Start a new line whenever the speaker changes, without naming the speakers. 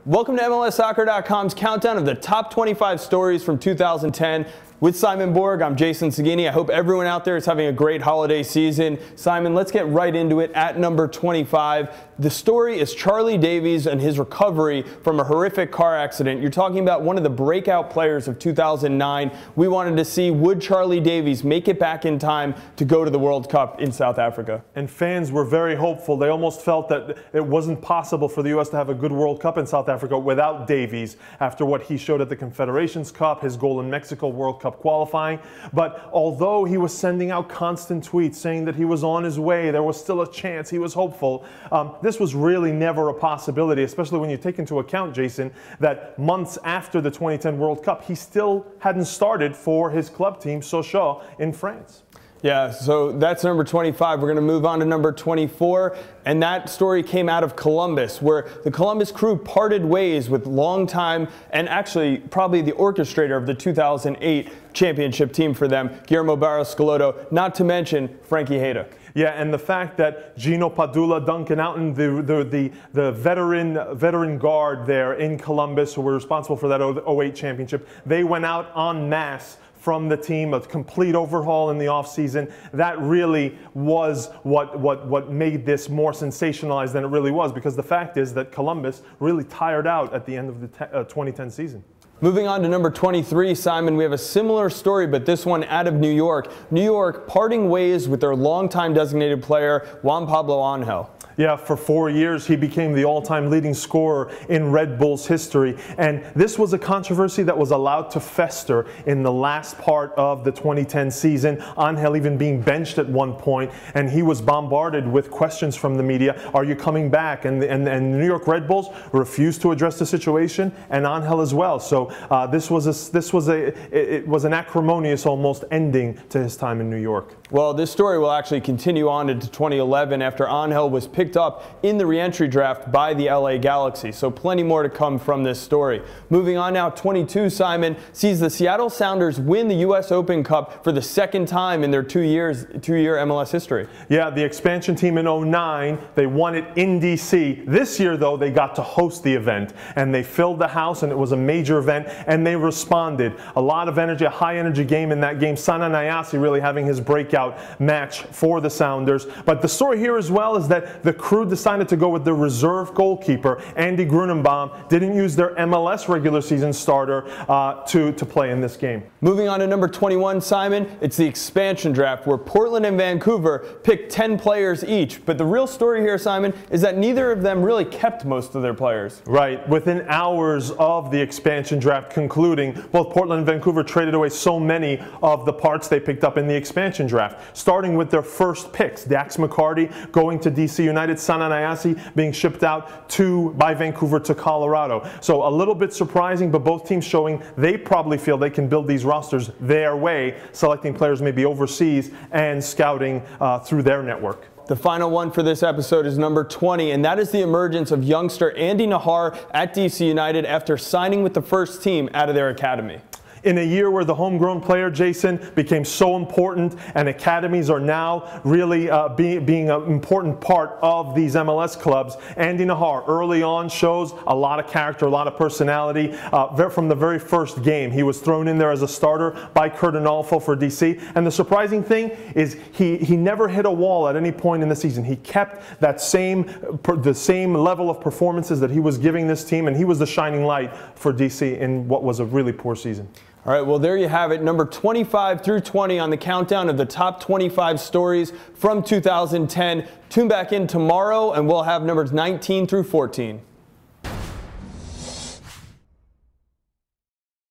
Welcome to MLSsoccer.com's countdown of the top 25 stories from 2010. With Simon Borg, I'm Jason Seguini. I hope everyone out there is having a great holiday season. Simon, let's get right into it at number 25. The story is Charlie Davies and his recovery from a horrific car accident. You're talking about one of the breakout players of 2009. We wanted to see, would Charlie Davies make it back in time to go to the World Cup in South Africa?
And fans were very hopeful. They almost felt that it wasn't possible for the U.S. to have a good World Cup in South Africa without Davies after what he showed at the Confederations Cup, his goal in Mexico World Cup qualifying. But although he was sending out constant tweets saying that he was on his way, there was still a chance, he was hopeful, this was really never a possibility, especially when you take into account, Jason, that months after the 2010 World Cup, he still hadn't started for his club team, Sochaux, in France.
Yeah, so that's number 25. We're going to move on to number 24, and that story came out of Columbus, where the Columbus crew parted ways with longtime and actually probably the orchestrator of the 2008 championship team for them, Guillermo Barros Schelotto, not to mention Frankie Hayduck.
Yeah, and the fact that Gino Padula, Duncan Outen, the veteran guard there in Columbus, who were responsible for that 08 championship, they went out en masse from the team, a complete overhaul in the offseason. That really was what made this more sensationalized than it really was, because the fact is that Columbus really tired out at the end of the 2010 season.
Moving on to number 23, Simon, we have a similar story, but this one out of New York. New York parting ways with their longtime designated player, Juan Pablo Angel.
Yeah, for 4 years he became the all-time leading scorer in Red Bull's history. And this was a controversy that was allowed to fester in the last part of the 2010 season. Angel even being benched at one point, and he was bombarded with questions from the media. Are you coming back? And the New York Red Bulls refused to address the situation, and Angel as well. So it was an acrimonious almost ending to his time in New York.
Well, this story will actually continue on into 2011 after Angel was picked up in the re-entry draft by the LA Galaxy. So plenty more to come from this story.Moving on now, 22, Simon, sees the Seattle Sounders win the U.S. Open Cup for the second time in their two-year MLS history.
Yeah, the expansion team in 09, they won it in D.C. This year, though, they got to host the event, and they filled the house, and it was a major event, and they responded. A lot of energy, a high-energy game in that game. Sana Nayasi really having his breakout match for the Sounders. But the story here as well is that the crew decided to go with the reserve goalkeeper, Andy Grunenbaum, didn't use their MLS regular season starter to play in this game.
Moving on to number 21, Simon, it's the expansion draft where Portland and Vancouver picked 10 players each. But the real story here, Simon, is that neither of them really kept most of their players.
Right. Within hours of the expansion draft concluding, both Portland and Vancouver traded away so many of the parts they picked up in the expansion draft, starting with their first picks. Dax McCarty going to DC United, Sana Nayasi being shipped out by Vancouver to Colorado. So a little bit surprising, but both teams showing they probably feel they can build these rosters their way, selecting players maybe overseas and scouting through their network.
The final one for this episode is number 20, and that is the emergence of youngster Andy Najar at DC United after signing with the first team out of their academy.
In a year where the homegrown player, Jason, became so important and academies are now really being an important part of these MLS clubs, Andy Najar early on shows a lot of character, a lot of personality. From the very first game, he was thrown in there as a starter by Kurt Onalfo for DC. And the surprising thing is he never hit a wall at any point in the season. He kept that the same level of performances that he was giving this team, and he was the shining light for DC in what was a really poor season.
All right, well, there you have it, number 25 through 20 on the countdown of the top 25 stories from 2010. Tune back in tomorrow, and we'll have numbers 19 through 14.